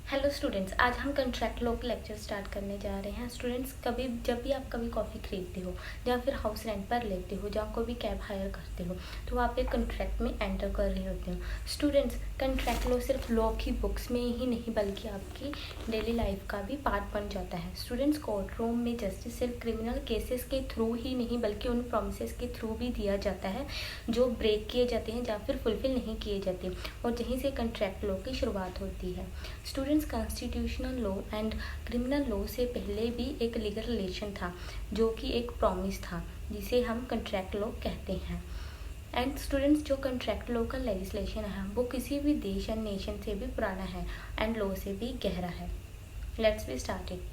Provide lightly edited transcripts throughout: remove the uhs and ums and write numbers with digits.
Hello students, आज हम contract law के लेक्चर स्टार्ट करने जा रहे हैं। स्टूडेंट्स, जब भी आप कभी कॉफ़ी खरीदते हो या फिर हाउस रेंट पर लेते हो या कोई भी कैब हायर करते हो तो आप एक कंट्रैक्ट में एंटर कर रहे होते हो। स्टूडेंट्स, कंट्रैक्ट लॉ सिर्फ लॉ की बुक्स में ही नहीं बल्कि आपकी डेली लाइफ का भी पार्ट बन जाता है। स्टूडेंट्स, कोर्ट रूम में जस्टिस सिर्फ क्रिमिनल केसेस के थ्रू ही नहीं बल्कि उन प्रोमिस के थ्रू भी दिया जाता है जो ब्रेक किए जाते हैं या फिर फुलफिल नहीं किए जाते, और यहीं से कंट्रैक्ट लॉ की शुरुआत होती है। Students, constitutional law and criminal law से पहले भी एक लीगल रिलेशन था जो कि एक प्रॉमिस था जिसे हम कंट्रैक्ट लॉ कहते हैं। एंड स्टूडेंट्स, जो कंट्रैक्ट लॉ का लेजिस्लेशन है वो किसी भी देश या नेशन से भी पुराना है एंड लॉ से भी गहरा है। Let's be started.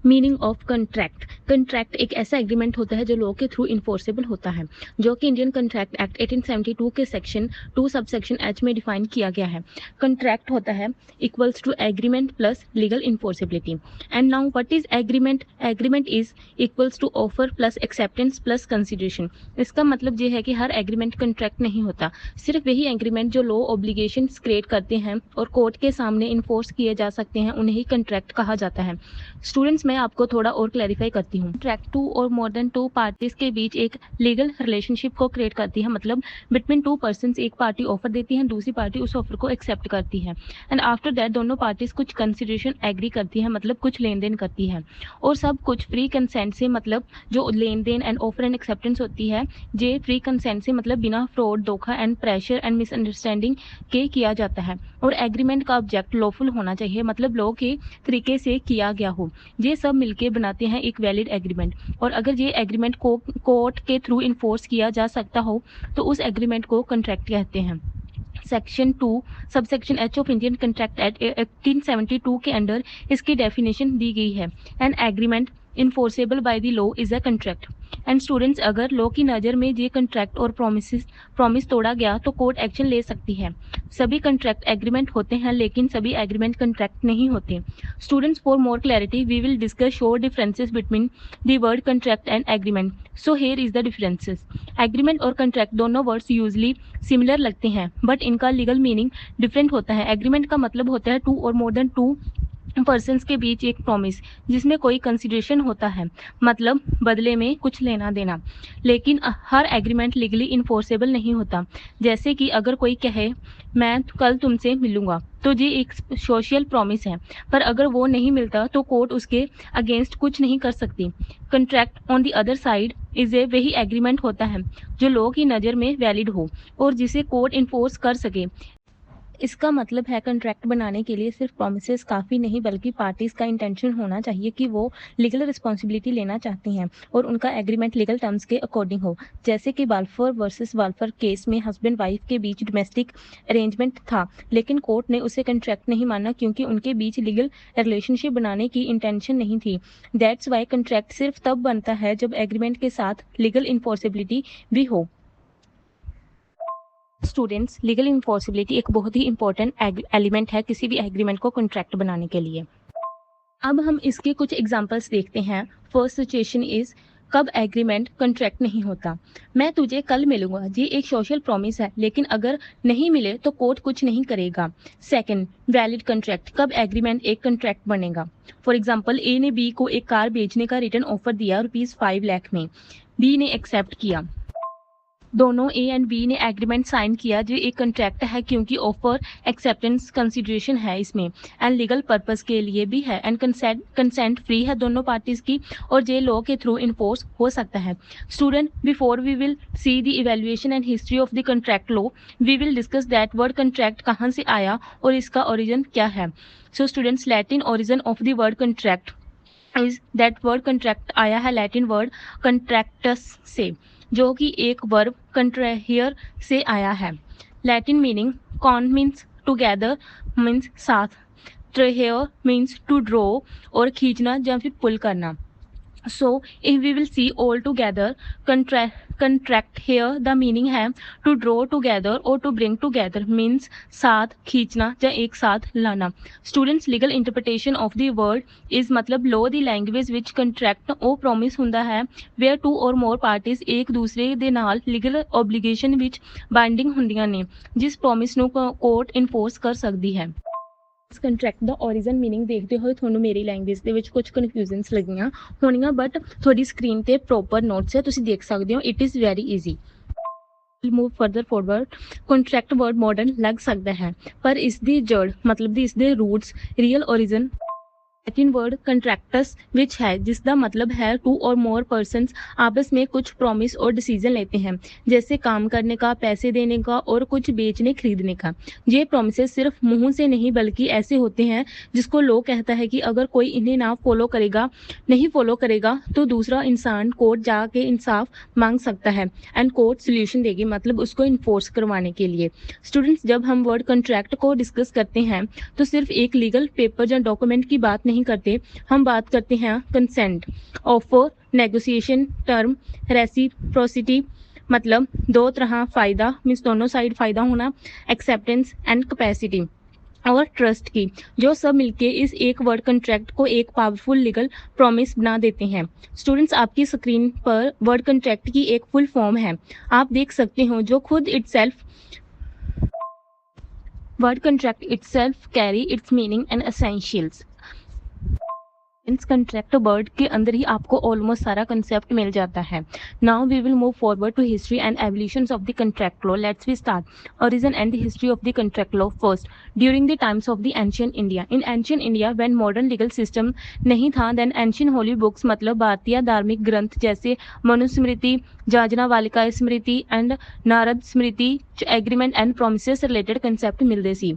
Meaning of contract. Contract एक ऐसा एग्रीमेंट होता है जो लॉ के थ्रू इन्फोर्सेबल होता है, जो कि इंडियन कंट्रैक्ट एक्ट 1872 के सेक्शन 2 सबसेक्शन एच में डिफाइन किया गया है। कंट्रैक्ट होता है equals to agreement plus legal enforceability. And now what is agreement? Agreement is equals offer plus acceptance plus consideration. इसका मतलब ये है कि हर एग्रीमेंट कंट्रैक्ट नहीं होता, सिर्फ वही एग्रीमेंट जो लॉ ऑब्लिगेशंस क्रिएट करते हैं और कोर्ट के सामने इन्फोर्स किए जा सकते हैं उन्हें ही कंट्रैक्ट कहा जाता है। स्टूडेंट्स, मैं आपको थोड़ा और क्लैरिफाई करती हूँ। कंट्रैक्ट 2 और मोर देन 2 पार्टीज के बीच एक लीगल रिलेशनशिप को क्रिएट करती है, मतलब बिटवीन 2 पर्सन्स एक पार्टी ऑफर देती है, दूसरी पार्टी उस ऑफर को एक्सेप्ट करती है, एंड आफ्टर दैट दोनों पार्टीज कुछ कंसिडरेशन एग्री करती है, मतलब कुछ लेन देन करती है, और सब कुछ फ्री कंसेंट से, मतलब जो लेन देन एंड ऑफर एंड एक्सेप्टेंस होती है ये फ्री कंसेंट से, मतलब बिना फ्रॉड, धोखा एंड प्रेशर एंड मिसअंडरस्टैंडिंग के किया जाता है। और एग्रीमेंट का ऑब्जेक्ट लॉफुल होना चाहिए, मतलब लॉ के तरीके से किया गया हो। ये सब मिलके बनाते हैं एक वैलिड एग्रीमेंट, और अगर ये एग्रीमेंट को कोर्ट के थ्रू इन्फोर्स किया जा सकता हो तो उस एग्रीमेंट को कंट्रैक्ट कहते हैं। Section 2 subsection H of Indian contract act 1872 के अंडर इसकी डेफिनेशन दी गई है। An agreement enforceable by the law is a contract. And students, अगर लॉ की नज़र में ये कंट्रैक्ट और प्रॉमिस तोड़ा गया तो कोर्ट एक्शन ले सकती है। सभी कंट्रैक्ट एग्रीमेंट होते हैं लेकिन सभी एग्रीमेंट कंट्रैक्ट नहीं होते। Students, for more clarity we will discuss short differences between the word contract and agreement. So here is the differences. Agreement और कंट्रैक्ट दोनों वर्ड्स यूजली सिमिलर लगते हैं बट इनका लीगल मीनिंग डिफरेंट होता है। Agreement का मतलब होता है 2 और मोर देन 2 पर्सन्स के बीच एक प्रॉमिस जिसमें कोई कंसिडरेशन होता है, मतलब बदले में कुछ लेना देना। लेकिन हर एग्रीमेंट लीगली इन्फोर्सेबल नहीं होता। जैसे कि अगर कोई कहे मैं कल तुमसे मिलूंगा तो ये एक सोशल प्रॉमिस है, पर अगर वो नहीं मिलता तो कोर्ट उसके अगेंस्ट कुछ नहीं कर सकती। Contract on the other side is a वही एग्रीमेंट होता है जो लॉ की नज़र में वैलिड हो और जिसे कोर्ट इन्फोर्स कर सके। इसका मतलब है कंट्रैक्ट बनाने के लिए सिर्फ प्रोमिसेस काफ़ी नहीं बल्कि पार्टीज का इंटेंशन होना चाहिए कि वो लीगल रिस्पॉन्सिबिलिटी लेना चाहती हैं और उनका एग्रीमेंट लीगल टर्म्स के अकॉर्डिंग हो। जैसे कि बाल्फोर वर्सेस वाल्फर केस में हस्बैंड वाइफ के बीच डोमेस्टिक अरेंजमेंट था लेकिन कोर्ट ने उसे कंट्रैक्ट नहीं माना क्योंकि उनके बीच लीगल रिलेशनशिप बनाने की इंटेंशन नहीं थी। दैट्स वाई कंट्रैक्ट सिर्फ तब बनता है जब एग्रीमेंट के साथ लीगल इन्फोर्सेबिलिटी भी हो। स्टूडेंट्स, लीगल इन्फोर्सिबिलिटी एक बहुत ही इंपॉर्टेंट एलिमेंट है किसी भी एग्रीमेंट को कॉन्ट्रैक्ट बनाने के लिए। अब हम इसके कुछ एग्जांपल्स देखते हैं। फर्स्ट सिचुएशन इज कब एग्रीमेंट कॉन्ट्रैक्ट नहीं होता। मैं तुझे कल मिलूंगा, ये एक सोशल प्रॉमिस है लेकिन अगर नहीं मिले तो कोर्ट कुछ नहीं करेगा। सेकंड, वैलिड कॉन्ट्रैक्ट, कब एग्रीमेंट एक कॉन्ट्रैक्ट बनेगा। फॉर एग्जांपल, ए ने बी को एक कार बेचने का रिटर्न ऑफर दिया ₹5 लाख में, बी ने एक्सेप्ट किया, दोनों ए एंड बी ने एग्रीमेंट साइन किया जो एक कॉन्ट्रैक्ट है क्योंकि ऑफर एक्सेप्टेंस कंसिडरेशन है इसमें एंड लीगल पर्पस के लिए भी है एंड कंसेंट फ्री है दोनों पार्टीज की और जे लॉ के थ्रू इन्फोर्स हो सकता है। Student, before we will see the evaluation and history of the contract law we will discuss that word contract कहाँ से आया और इसका ओरिजिन क्या है। So students, Latin origin of the word contract is that word contract आया है Latin word contracts से जो कि एक वर्ब कंट्रहेयर से आया है। Latin meaning con means together means साथ, ट्रहेयर मीन्स टू ड्रॉ और खींचना या फिर पुल करना। So if we will see all together, contract here the meaning है to draw together or to bring together means साथ खींचना या एक साथ लाना। Students, legal interpretation of the word is मतलब law the language which contract ਉਹ promise ਹੁੰਦਾ ਹੈ where two or more parties एक दूसरे ਦੇ ਨਾਲ legal obligation ਵਿੱਚ binding ਹੁੰਦੀਆਂ ਨੇ ਜਿਸ promise ਨੂੰ court enforce ਕਰ ਸਕਦੀ ਹੈ। ਇਸ ਕੰਟਰੈਕਟ ਦਾ origin ਮੀਨਿੰਗ ਦੇਖਦੇ ਹੋਏ ਤੁਹਾਨੂੰ ਮੇਰੀ ਲੈਂਗੁਏਜ ਦੇ ਵਿੱਚ ਕੁਝ ਕਨਫਿਊਜ਼ਨਸ ਲੱਗੀਆਂ ਹੋਣੀਆਂ, ਬਟ ਤੁਹਾਡੀ ਸਕਰੀਨ ਤੇ ਪ੍ਰੋਪਰ ਨੋਟਸ ਹੈ, ਤੁਸੀਂ ਦੇਖ ਸਕਦੇ ਹੋ। It is very easy. Move further forward. Contract word modern ਲੱਗ ਸਕਦਾ ਹੈ, ਪਰ ਇਸ ਦੀ ਜੜ ਮਤਲਬ ਦੀ ਇਸ ਦੇ roots real origin Latin word contractus which है, जिसका मतलब है टू और मोर पर्सन्स आपस में कुछ प्रॉमिस और डिसीजन लेते हैं, जैसे काम करने का, पैसे देने का और कुछ बेचने खरीदने का। ये प्रॉमिसेस सिर्फ मुंह से नहीं बल्कि ऐसे होते हैं जिसको लोग कहता है कि अगर कोई इन्हें नहीं फॉलो करेगा तो दूसरा इंसान कोर्ट जाके इंसाफ मांग सकता है एंड कोर्ट सोल्यूशन देगी, मतलब उसको इन्फोर्स करवाने के लिए। स्टूडेंट्स, जब हम वर्ड कंट्रैक्ट को डिस्कस करते हैं तो सिर्फ एक लीगल पेपर या डॉक्यूमेंट की बात नहीं करते, हम बात करते हैं consent, offer, negotiation, term, reciprocity, मतलब दो तरह फायदा मीन्स दोनों साइड फायदा होना, एक्सेप्टेंस एंड कैपेसिटी और ट्रस्ट की, जो सब मिलके इस एक वर्ड कंट्रैक्ट को एक पावरफुल लीगल प्रॉमिस बना देते हैं। स्टूडेंट्स, आपकी स्क्रीन पर वर्ड कंट्रैक्ट की एक फुल फॉर्म है, आप देख सकते हो, जो खुद itself word contract itself carry it's meaning and essentials. इस कंट्रैक्ट वर्ड के अंदर ही आपको ऑलमोस्ट सारा कंसेप्ट मिल जाता है। Now we will move forward to history and evolutions of the contract law. Let's we start origin and the history of the contract law first. During the times of the ancient India, in ancient India when modern legal system नहीं था, then ancient holy books मतलब भारतीय धार्मिक ग्रंथ जैसे Manusmriti, Yajnavalkya Smriti and Narada Smriti agreement and promises related concept मिलते सी।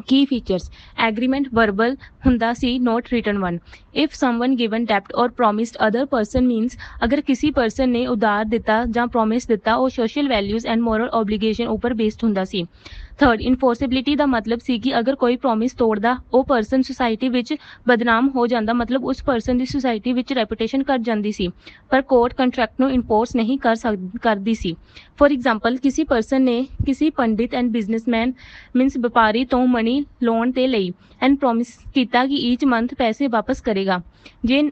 Key features: agreement verbal ਹੁੰਦਾ ਸੀ, not written one. If someone given debt or promised other person means अगर किसी person ने उधार ਦਿੱਤਾ ਜਾਂ promise ਦਿੱਤਾ, ਉਹ social values and moral obligation ਉੱਪਰ based ਹੁੰਦਾ ਸੀ। ਥਰਡ, ਇਨਫੋਰਸਿਬਿਲਿਟੀ ਦਾ ਮਤਲਬ ਸੀ ਕਿ ਅਗਰ ਕੋਈ ਪ੍ਰੋਮਿਸ ਤੋੜਦਾ ਉਹ ਪਰਸਨ ਸੁਸਾਇਟੀ ਵਿੱਚ ਬਦਨਾਮ ਹੋ ਜਾਂਦਾ, ਮਤਲਬ ਉਸ ਪਰਸਨ ਦੀ ਸੁਸਾਇਟੀ ਵਿੱਚ ਰੈਪੂਟੇਸ਼ਨ ਘਟ ਜਾਂਦੀ ਸੀ, ਪਰ ਕੋਰਟ ਕੰਟਰੈਕਟ ਨੂੰ ਇਨਫੋਰਸ ਨਹੀਂ ਕਰਦੀ ਸੀ। ਫॉर एग्जांपल, किसी पर्सन ने किसी पंडित एंड बिजनेसमैन मीन्स व्यापारी तो मनी लोन ते ਲਈ एंड प्रॉमिस ਕੀਤਾ कि ईच मंथ पैसे वापस करेगा। ਜੇ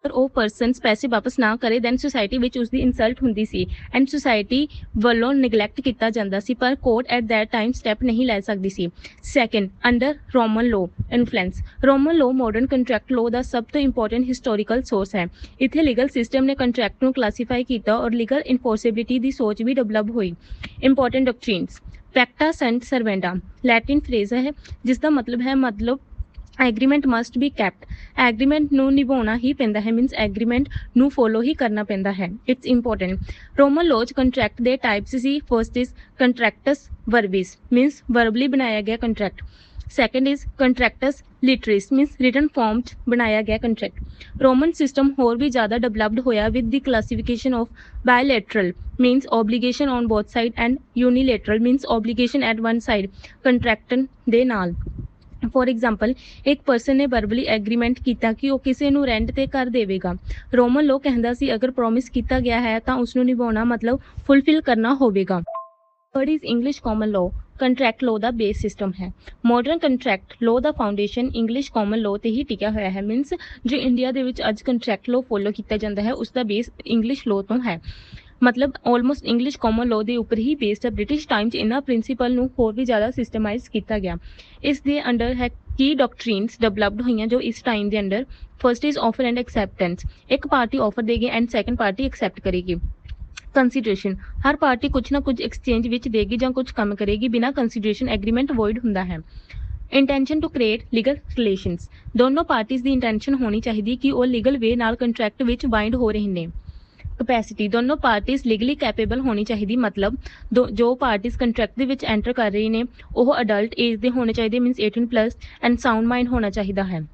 ਪਰ ਉਹ ਪਰਸਨਸ ਪੈਸੇ ਵਾਪਸ ਨਾ ਕਰੇ, ਦੈਨ ਸੁਸਾਇਟੀ ਵਿੱਚ ਉਸਦੀ ਇਨਸਲਟ ਹੁੰਦੀ ਸੀ ਐਂਡ ਸੁਸਾਇਟੀ ਵੱਲੋਂ ਨਿਗਲੈਕਟ ਕੀਤਾ ਜਾਂਦਾ ਸੀ, ਪਰ court at that time step ਨਹੀਂ ਲੈ ਸਕਦੀ ਸੀ। ਸੈਕੰਡ, ਅੰਡਰ ਰੋਮਨ ਲੋ ਇਨਫਲੂਐਂਸ। ਰੋਮਨ ਲੋ ਮਾਡਰਨ ਕੰਟਰੈਕਟ ਲੋ ਦਾ ਸਭ ਤੋਂ ਇੰਪੋਰਟੈਂਟ ਹਿਸਟੋਰੀਕਲ ਸੋਰਸ ਹੈ। ਇੱਥੇ ਲੀਗਲ ਸਿਸਟਮ ਨੇ ਕੰਟਰੈਕਟ ਨੂੰ ਕਲਾਸੀਫਾਈ ਕੀਤਾ ਔਰ ਲੀਗਲ ਇਨਫੋਰਸਿਬਿਲਿਟੀ ਦੀ ਸੋਚ ਵੀ ਡਿਵੈਲਪ ਹੋਈ। ਇੰਪੋਰਟੈਂਟ ਡਾਕਟਰੀਨਸ: ਪੈਕਟਾ ਸੈਂਟ ਸਰਵੈਂਡਾ ਲੈਟਿਨ ਫਰੇਜ਼ ਹੈ, ਜਿਸ ਦਾ ਮਤਲਬ ਹੈ agreement must B kept. Agreement ਨੂੰ ਨਿਭਾਉਣਾ ਹੀ ਪੈਂਦਾ ਹੈ, ਮੀਨਸ ਐਗਰੀਮੈਂਟ ਨੂੰ ਫੋਲੋ ਹੀ ਕਰਨਾ ਪੈਂਦਾ ਹੈ। It's important. Roman laws contract ਦੇ ਟਾਈਪਸ ਸੀ। First is contracts verbis, means verbally ਬਣਾਇਆ ਗਿਆ contract. Second is contracts litteris, means written form 'ਚ ਬਣਾਇਆ ਗਿਆ ਕੰਟਰੈਕਟ। ਰੋਮਨ ਸਿਸਟਮ ਹੋਰ ਵੀ ਜ਼ਿਆਦਾ ਡਿਵੈਲਪਡ ਹੋਇਆ with the classification of bilateral means obligation on both side and unilateral means obligation at one side ਕੰਟਰੈਕਟਨ ਦੇ ਨਾਲ। ਫॉर एग्जाम्पल, ਇੱਕ person ਨੇ ਵਰਬਲੀ ਐਗਰੀਮੈਂਟ ਕੀਤਾ ਕਿ ਉਹ ਕਿਸੇ ਨੂੰ ਰੈਂਟ ਤੇ ਕਰ ਦੇਵੇਗਾ। ਰੋਮਨ ਲੋ ਕਹਿੰਦਾ ਸੀ ਅਗਰ ਪ੍ਰੋਮਿਸ ਕੀਤਾ ਗਿਆ ਹੈ ਤਾਂ ਉਸ ਨੂੰ ਨਿਭਾਉਣਾ ਮਤਲਬ ਫੁਲਫਿਲ ਕਰਨਾ ਹੋਵੇਗਾ। Third is English common law. Contract law ਦਾ ਬੇਸ ਸਿਸਟਮ ਹੈ। ਮਾਡਰਨ ਕੰਟਰੈਕਟ ਲੋ ਦਾ ਫਾਊਂਡੇਸ਼ਨ ਇੰਗਲਿਸ਼ ਕਾਮਨ ਲੋ ਤੇ ਹੀ ਟਿਕਿਆ ਹੋਇਆ ਹੈ, ਮੀਨਸ ਜੋ ਇੰਡੀਆ ਦੇ ਵਿੱਚ ਅੱਜ ਕੰਟਰੈਕਟ ਲੋ ਫੋਲੋ ਕੀਤਾ ਜਾਂਦਾ ਹੈ ਉਸ ਦਾ ਬੇਸ ਇੰਗਲਿਸ਼ ਲੋ ਤੋਂ ਹੈ, ਮਤਲਬ ਆਲਮੋਸਟ ਇੰਗਲਿਸ਼ ਕਾਮਨ ਲੋ ਦੇ ਉੱਪਰ ਹੀ ਬੇਸਡ ਹੈ। ਬ੍ਰਿਟਿਸ਼ ਟਾਈਮ 'ਚ ਇਹਨਾਂ ਪ੍ਰਿੰਸੀਪਲ ਨੂੰ ਹੋਰ ਵੀ ਜ਼ਿਆਦਾ ਸਿਸਟਮਾਈਜ਼ ਕੀਤਾ ਗਿਆ। ਇਸ ਦੇ ਅੰਡਰ ਹੈ ਕੀ ਡਾਕਟਰੀਨਸ ਡਿਵੈਲਪਡ ਹੋਈਆਂ ਜੋ ਇਸ ਟਾਈਮ ਦੇ under. First is offer and acceptance. ਇੱਕ ਪਾਰਟੀ ਆਫਰ ਦੇਗੀ ਐਂਡ ਸੈਕੰਡ ਪਾਰਟੀ ਐਕਸੈਪਟ ਕਰੇਗੀ। ਕੰਸੀਡਰੇਸ਼ਨ, ਹਰ ਪਾਰਟੀ ਕੁਝ ਨਾ ਕੁਝ ਐਕਸਚੇਂਜ ਵਿੱਚ ਦੇਗੀ ਜਾਂ ਕੁਝ ਕੰਮ ਕਰੇਗੀ, ਬਿਨਾਂ ਕੰਸੀਡਰੇਸ਼ਨ ਐਗਰੀਮੈਂਟ ਵੋਇਡ ਹੁੰਦਾ ਹੈ। Intention to create legal relations, ਦੋਨੋਂ ਪਾਰਟੀਜ਼ ਦੀ ਇੰਟੈਂਸ਼ਨ ਹੋਣੀ ਚਾਹੀਦੀ ਕਿ ਉਹ ਲੀਗਲ ਵੇ ਨਾਲ ਕੰਟਰੈਕਟ ਵਿੱਚ ਬਾਈਂਡ ਹੋ ਰਹੇ ਨੇ। ਕਪੈਸਿਟੀ, ਦੋਨੋਂ ਪਾਰਟੀਜ਼ ਲੀਗਲੀ ਕੈਪੇਬਲ ਹੋਣੀ ਚਾਹੀਦੀ, ਮਤਲਬ ਜੋ ਪਾਰਟੀਜ਼ ਕੰਟਰੈਕਟ ਦੇ ਵਿੱਚ ਐਂਟਰ ਕਰ ਰਹੀ ਨੇ ਉਹ ਅਡਲਟ ਏਜ ਦੇ ਹੋਣੇ ਚਾਹੀਦੇ, ਮੀਨਸ 18+ ਐਂਡ ਸਾਊਂਡ ਮਾਈਂਡ ਹੋਣਾ ਚਾਹੀਦਾ ਹੈ।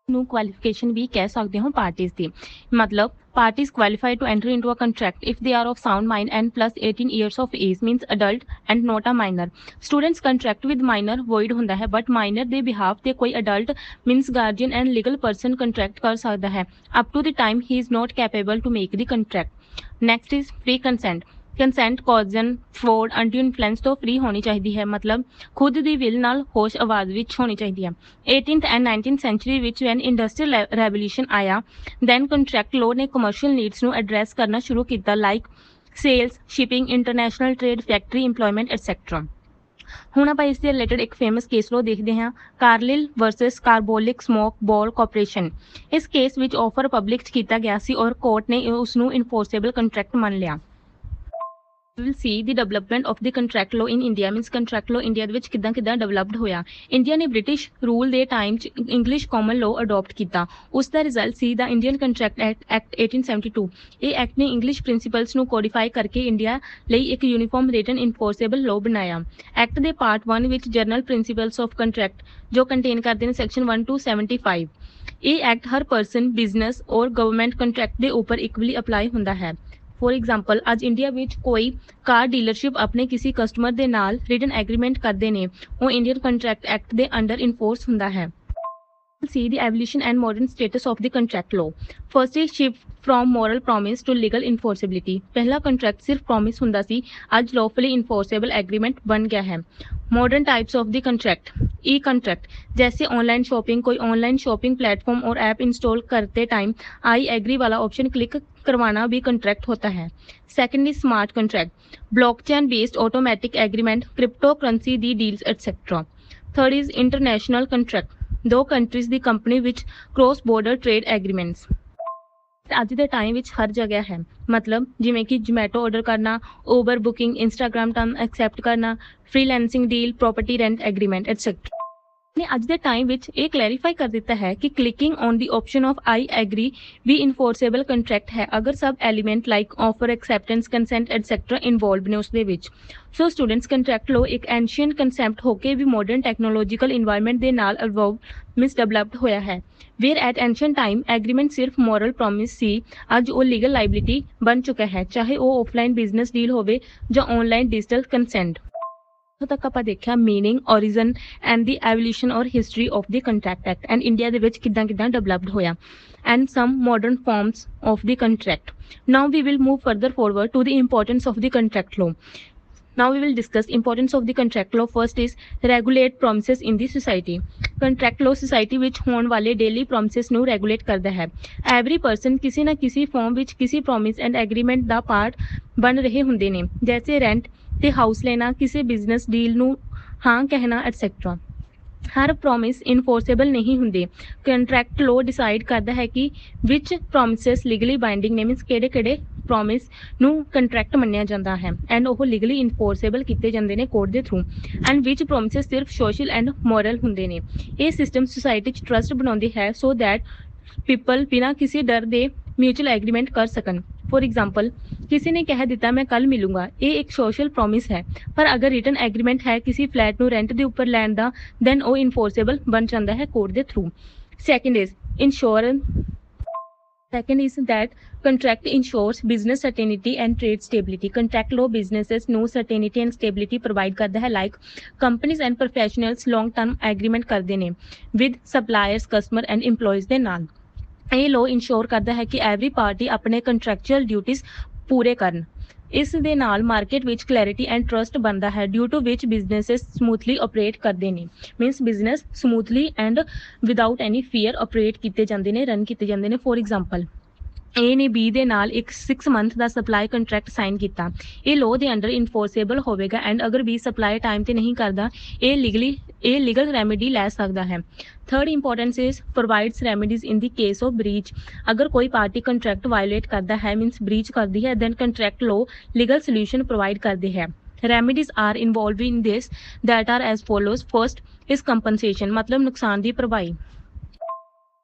ਨੂੰ ਕੁਆਲੀਫਿਕੇਸ਼ਨ ਵੀ ਕਹਿ ਸਕਦੇ ਹੋ ਪਾਰਟੀਜ਼ ਦੀ, ਮਤਲਬ parties qualified to enter into a contract if they are of sound mind and plus 18 years of age, means adult and not a minor. Students contract with minor void ਹੁੰਦਾ ਹੈ, but minor ਦੇ behalf ਤੇ ਕੋਈ adult means guardian and legal person contract ਕਰ ਸਕਦਾ ਹੈ up to the time he is not capable to make the contract. Next is free consent. Consent coercion fraud undue influence ਤੋਂ free ਹੋਣੀ ਚਾਹੀਦੀ ਹੈ, ਮਤਲਬ ਖੁਦ ਦੀ ਵਿਲ ਨਾਲ ਹੋਸ਼ ਆਵਾਜ਼ ਵਿੱਚ ਹੋਣੀ ਚਾਹੀਦੀ ਹੈ। 18th ਐਂਡ 19th ਸੈਂਚੁਰੀ ਵਿੱਚ ਵੈਨ ਇੰਡਸਟਰੀਅਲ ਰੈਵੋਲਿਊਸ਼ਨ ਆਇਆ, ਦੈਨ ਕੰਟਰੈਕਟ ਲੋ ਨੇ ਕਮਰਸ਼ੀਅਲ ਨੀਡਸ ਨੂੰ ਐਡਰੈਸ ਕਰਨਾ ਸ਼ੁਰੂ ਕੀਤਾ, like sales, shipping, international trade, factory employment et cetera. ਹੁਣ ਆਪਾਂ ਇਸ ਦੇ ਰਿਲੇਟਡ ਇੱਕ ਫੇਮਸ ਕੇਸ ਲੋ ਦੇਖਦੇ ਹਾਂ, ਕਾਰਲਿਲ ਵਰਸਸ ਕਾਰਬੋਲਿਕ ਸਮੋਕ ਬੋਲ ਕਾਰਪੋਰੇਸ਼ਨ। ਇਸ ਕੇਸ ਵਿੱਚ ਆਫਰ ਪਬਲਿਕ ਕੀਤਾ ਗਿਆ ਸੀ ਔਰ ਕੋਰਟ ਨੇ ਉਸ ਨੂੰ ਇਨਫੋਰਸੇਬਲ ਕੰਟਰੈਕਟ ਮੰਨ ਲਿਆ। We will see the development of the contract law in India, means contract law India ਦੇ ਵਿੱਚ ਕਿੱਦਾਂ ਡਿਵੈਲਪਡ ਹੋਇਆ। ਇੰਡੀਆ ਨੇ ਬ੍ਰਿਟਿਸ਼ ਰੂਲ ਦੇ ਟਾਈਮ 'ਚ ਇੰਗਲਿਸ਼ ਕਾਮਨ ਲਾਅ ਅਡਾਪਟ ਕੀਤਾ। ਉਸ ਦਾ ਰਿਜ਼ਲਟ ਸੀ ਦਾ ਇੰਡੀਅਨ ਕੰਟਰੈਕਟ ਐਕਟ 1872। ਇਹ ਐਕਟ ਨੇ ਇੰਗਲਿਸ਼ ਪ੍ਰਿੰਸੀਪਲਸ ਨੂੰ ਕੋਡੀਫਾਈ ਕਰਕੇ ਇੰਡੀਆ ਲਈ ਇੱਕ ਯੂਨੀਫਾਰਮ ਰਿਟਨ ਇਨਫੋਰਸੇਬਲ ਲਾਅ ਬਣਾਇਆ। ਐਕਟ ਦੇ ਪਾਰਟ 1 ਵਿੱਚ ਜਨਰਲ ਪ੍ਰਿੰਸੀਪਲਸ ਆਫ ਕੰਟਰੈਕਟ ਜੋ ਕੰਟੇਨ ਕਰਦੇ ਨੇ ਸੈਕਸ਼ਨ 1 to 75। ਇਹ ਐਕਟ ਹਰ ਪਰਸਨ, ਬਿਜ਼ਨਸ ਔਰ ਗਵਰਨਮੈਂਟ ਕੰਟਰੈਕਟ ਦੇ ਉੱਪਰ ਇਕਵਲੀ ਅਪਲਾਈ ਹੁੰਦਾ ਹੈ। ਫੋਰ ਐਗਜ਼ਾਮਪਲ, ਅੱਜ ਇੰਡੀਆ ਵਿੱਚ ਕੋਈ ਕਾਰ ਡੀਲਰਸ਼ਿਪ ਆਪਣੇ ਕਿਸੇ ਕਸਟਮਰ ਦੇ ਨਾਲ ਰਿਟਨ ਐਗਰੀਮੈਂਟ ਕਰਦੇ ਨੇ, ਉਹ ਇੰਡੀਅਨ ਕੰਟਰੈਕਟ ਐਕਟ ਦੇ ਅੰਡਰ ਇਨਫੋਰਸ ਹੁੰਦਾ ਹੈ। See the evolution and modern status of the contract law. First is shift from moral promise to legal enforceability. पहला contract सिर्फ promise ਹੁੰਦਾ ਸੀ, ਅੱਜ lawfully enforceable agreement बन गया है। Modern types of the contract. E-contract, जैसे ऑनलाइन शॉपिंग, कोई online shopping platform और ऐप इंस्टॉल करते टाइम आई एग्री वाला ऑप्शन क्लिक करवाना भी कंट्रैक्ट होता है। Second is smart contract, blockchain based automatic agreement, crypto currency the deals etcetera. Third is international contract, दो कंट्रीज ਦੀ company ਵਿੱਚ ਕ੍ਰੋਸ ਬਾਰਡਰ ਟ੍ਰੇਡ ਐਗਰੀਮੈਂਟਸ। ਅੱਜ ਦੇ ਟਾਈਮ ਵਿੱਚ ਹਰ ਜਗ੍ਹਾ ਹੈ, ਮਤਲਬ ਜਿਵੇਂ ਕਿ ਜੋਮੈਟੋ ਆਰਡਰ ਕਰਨਾ, Uber booking, Instagram term accept ਕਰਨਾ, freelancing deal, property rent agreement etcetera. ਨੇ ਅੱਜ ਦੇ ਟਾਈਮ ਵਿੱਚ ਇਹ ਕਲੈਰੀਫਾਈ ਕਰ ਦਿੱਤਾ ਹੈ ਕਿ clicking on the option of I agree ਵੀ ਇਨਫੋਰਸੇਬਲ ਕੰਟਰੈਕਟ ਹੈ ਅਗਰ ਸਭ element like offer, acceptance, consent etcetera involved ਨੇ ਉਸ ਦੇ ਵਿੱਚ। ਸੋ ਸਟੂਡੈਂਟਸ, ਕੰਟਰੈਕਟ ਲੋ ਇੱਕ ਐਂਸ਼ੀਅੰਟ ਕਨਸੈਪਟ ਹੋ ਕੇ ਵੀ ਮਾਡਰਨ ਟੈਕਨੋਲੋਜੀਕਲ ਇਨਵਾਇਰਨਮੈਂਟ ਦੇ ਨਾਲ ਇਵੋਲਵ ਡਿਵੈਲਪਡ ਹੋਇਆ ਹੈ। Where at ancient time agreement ਸਿਰਫ ਮੋਰਲ ਪ੍ਰੋਮਿਸ ਸੀ, ਅੱਜ ਉਹ ਲੀਗਲ ਲਾਇਬਿਲਿਟੀ ਬਣ ਚੁੱਕਾ ਹੈ, ਚਾਹੇ ਉਹ ਆਫਲਾਈਨ ਬਿਜ਼ਨਸ ਡੀਲ ਹੋਵੇ ਜਾਂ ਆਨਲਾਈਨ ਡਿਜੀਟਲ ਕੰਸੈਂਟ। ਇੱਥੋਂ ਤੱਕ ਆਪਾਂ ਦੇਖਿਆ meaning, origin and the evolution ਔਰ history of the contract act and India ਦੇ ਵਿੱਚ ਕਿੱਦਾਂ ਡਿਵੈਲਪਡ ਹੋਇਆ and some modern forms of the contract. Now we will move further forward to the importance of the contract law. Now we will discuss importance of the contract law. First is regulate promises in the society. Contract law society ਵਿੱਚ ਹੋਣ ਵਾਲੇ daily promises ਨੂੰ regulate ਕਰਦਾ ਹੈ। Every person ਕਿਸੇ ਨਾ ਕਿਸੇ farm ਵਿੱਚ ਕਿਸੇ promise and agreement the part ਬਣ ਰਹੇ ਹੁੰਦੇ ਨੇ, ਜੈਸੇ ਰੈਂਟ ਤੇ ਹਾਊਸ ਲੈਣਾ, ਕਿਸੇ ਬਿਜ਼ਨਸ ਡੀਲ ਨੂੰ ਹਾਂ ਕਹਿਣਾ ਐਟਸੈਟਰਾ। ਹਰ ਪ੍ਰੋਮਿਸ ਇਨਫੋਰਸੇਬਲ ਨਹੀਂ ਹੁੰਦੇ। ਕੰਟਰੈਕਟ ਲਾਅ ਡਿਸਾਈਡ ਕਰਦਾ ਹੈ ਕਿ ਵਿਚ ਪ੍ਰੋਮਿਸਸ ਲੀਗਲੀ ਬਾਈਂਡਿੰਗ ਨੇ, ਮੀਨਸ ਕਿਹੜੇ ਪ੍ਰੋਮਿਸ ਨੂੰ ਕੰਟਰੈਕਟ ਮੰਨਿਆ ਜਾਂਦਾ ਹੈ ਐਂਡ ਉਹ ਲੀਗਲੀ ਇਨਫੋਰਸੇਬਲ ਕੀਤੇ ਜਾਂਦੇ ਨੇ ਕੋਰਟ ਦੇ ਥਰੂ ਐਂਡ ਵਿਚ ਪ੍ਰੋਮਿਸਸ ਸਿਰਫ ਸੋਸ਼ਲ ਐਂਡ ਮੋਰਲ ਹੁੰਦੇ ਨੇ। ਇਹ ਸਿਸਟਮ ਸੁਸਾਇਟੀ 'ਚ ਟਰਸਟ ਬਣਾਉਂਦੀ ਹੈ ਸੋ ਦੈਟ ਪੀਪਲ ਬਿਨਾਂ ਕਿਸੇ ਡਰ ਦੇ ਮਿਊਚੁਅਲ ਐਗਰੀਮੈਂਟ ਕਰ ਸਕਣ। ਫੋਰ ਐਗਜ਼ਾਮਪਲ, ਕਿਸੇ ਨੇ ਕਹਿ ਦਿੱਤਾ ਮੈਂ ਕੱਲ ਮਿਲੂੰਗਾ, ਇਹ ਇੱਕ ਸੋਸ਼ਲ ਪ੍ਰੋਮਿਸ ਹੈ, ਪਰ ਅਗਰ ਰਿਟਨ ਐਗਰੀਮੈਂਟ ਹੈ ਕਿਸੇ ਫਲੈਟ ਨੂੰ ਰੈਂਟ ਦੇ ਉੱਪਰ ਲੈਣ ਦਾ, ਦੈਨ ਉਹ ਇਨਫੋਰਸੇਬਲ ਬਣ ਜਾਂਦਾ ਹੈ ਕੋਰਟ ਦੇ through. Second is that contract ensures business certainty and trade stability. Contract law businesses ਨੂੰ certainty and stability provide ਕਰਦਾ ਹੈ, like companies and professionals long term agreement ਕਰਦੇ ਨੇ with suppliers, customer and employees ਦੇ ਨਾਲ। ਇਹ law ensure ਕਰਦਾ ਹੈ ਕਿ every party ਆਪਣੇ contractual duties ਪੂਰੇ ਕਰਨ। ਇਸ ਦੇ ਨਾਲ ਮਾਰਕੀਟ ਵਿੱਚ ਕਲੈਰਿਟੀ ਐਂਡ ਟਰਸਟ ਬਣਦਾ ਹੈ, ਡਿਊ ਟੂ ਵਿਚ ਬਿਜ਼ਨੈਸਿਸ ਸਮੂਥਲੀ ਆਪਰੇਟ ਕਰਦੇ ਨੇ, means business smoothly and without any fear operate ਕੀਤੇ ਜਾਂਦੇ ਨੇ, ਰਨ ਕੀਤੇ ਜਾਂਦੇ ਨੇ। ਫੋਰ ਐਗਜ਼ਾਮਪਲ, A ਨੇ B ਦੇ ਨਾਲ ਇੱਕ 6 ਮੰਥ ਦਾ ਸਪਲਾਈ ਕੰਟਰੈਕਟ ਸਾਈਨ ਕੀਤਾ, ਇਹ ਲਾਅ ਦੇ ਅੰਡਰ ਇਨਫੋਰਸੇਬਲ ਹੋਵੇਗਾ ਐਂਡ ਅਗਰ B ਸਪਲਾਈ ਟਾਈਮ ਤੇ ਨਹੀਂ ਕਰਦਾ, ਇਹ ਲੀਗਲ ਰੈਮੇਡੀ ਲੈ ਸਕਦਾ ਹੈ। Third importance is ਪ੍ਰੋਵਾਈਡਸ remedies in the case of breach. ਅਗਰ ਕੋਈ ਪਾਰਟੀ ਕੰਟਰੈਕਟ ਵਾਇਓਲੇਟ ਕਰਦਾ ਹੈ, ਮੀਨਸ ਬ੍ਰੀਚ ਕਰਦੀ ਹੈ, then contract law legal solution provide ਕਰਦੀ ਹੈ। Remedies are involve in this that are as follows. First is compensation, ਮਤਲਬ ਨੁਕਸਾਨ ਦੀ ਭਰਪਾਈ।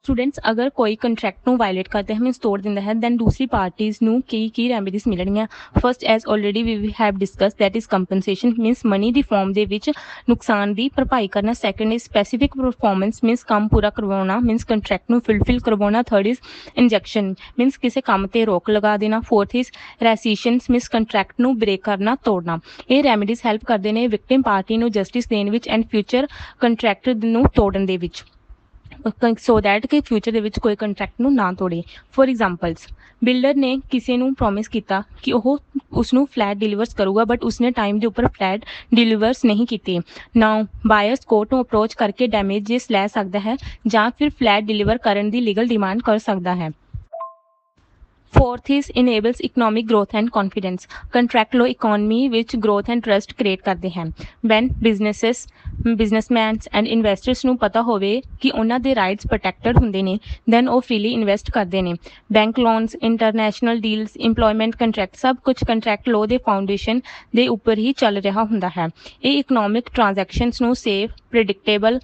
स्टूडेंट्स, अगर कोई कंट्रैक्ट ਨੂੰ ਵਾਇਓਲੇਟ ਕਰਦਾ ਹੈ, ਮੀਨਸ ਤੋੜ ਦਿੰਦਾ ਹੈ, ਦੈਨ ਦੂਸਰੀ ਪਾਰਟੀਜ਼ ਨੂੰ ਕੀ ਰੈਮੇਡੀਜ਼ ਮਿਲਣਗੀਆਂ। First, as already we have discuss, that is compensation, means money ਦੀ ਫਾਰਮ ਦੇ ਵਿੱਚ ਨੁਕਸਾਨ ਦੀ ਭਰਪਾਈ ਕਰਨਾ। Second is specific performance, means ਕੰਮ ਪੂਰਾ ਕਰਵਾਉਣਾ, ਮੀਨਸ ਕੰਟਰੈਕਟ ਨੂੰ ਫੁਲਫਿਲ ਕਰਵਾਉਣਾ। ਥਰਡ ਇਜ਼ ਇੰਜੈਕਸ਼ਨ, ਮੀਨਸ ਕਿਸੇ ਕੰਮ ਤੇ ਰੋਕ ਲਗਾ ਦੇਣਾ। Fourth is rescissions, means contract ਨੂੰ ਬ੍ਰੇਕ ਕਰਨਾ, ਤੋੜਨਾ। ਇਹ ਰੈਮੇਡੀਜ਼ ਹੈਲਪ ਕਰਦੇ ਨੇ ਵਿਕਟਿਮ ਪਾਰਟੀ ਨੂੰ ਜਸਟਿਸ ਦੇਣ ਵਿੱਚ ਐਂਡ ਫਿਊਚਰ ਕੰਟਰੈਕਟ ਨੂੰ ਤੋੜਨ ਦੇ ਵਿੱਚ, ਸੋ ਦੈਟ ਕਿ ਫਿਊਚਰ ਦੇ ਵਿੱਚ ਕੋਈ ਕੰਟਰੈਕਟ ਨੂੰ ਨਾ ਤੋੜੇ। ਫੋਰ ਐਗਜ਼ਾਮਪਲਸ, ਬਿਲਡਰ ਨੇ ਕਿਸੇ ਨੂੰ ਪ੍ਰੋਮਿਸ ਕੀਤਾ ਕਿ ਉਹ ਉਸਨੂੰ ਫਲੈਟ ਡਿਲੀਵਰਸ ਕਰੂਗਾ, ਬਟ ਉਸਨੇ ਟਾਈਮ ਦੇ ਉੱਪਰ ਫਲੈਟ ਡਿਲੀਵਰਸ ਨਹੀਂ ਕੀਤੇ। ਨਾਓ ਬਾਇਰਸ ਕੋਰਟ ਨੂੰ ਅਪਰੋਚ ਕਰਕੇ ਡੈਮੇਜਸ ਲੈ ਸਕਦਾ ਹੈ ਜਾਂ ਫਿਰ ਫਲੈਟ ਡਿਲੀਵਰ ਕਰਨ ਦੀ ਲੀਗਲ ਡਿਮਾਂਡ ਕਰ ਸਕਦਾ ਹੈ। Fourth is enables economic growth and confidence. Contract law economy ਵਿੱਚ growth and trust create ਕਰਦੇ ਹਨ. When businessmen and investors ਨੂੰ ਪਤਾ ਹੋਵੇ ਕਿ ਉਹਨਾਂ ਦੇ rights protected ਹੁੰਦੇ ਨੇ, then ਉਹ freely invest ਕਰਦੇ ਨੇ. Bank loans, international deals, employment contract ਸਭ ਕੁਝ contract law ਦੇ foundation ਦੇ ਉੱਪਰ ਹੀ ਚੱਲ ਰਿਹਾ ਹੁੰਦਾ ਹੈ. ਇਹ economic transactions ਨੂੰ safe, predictable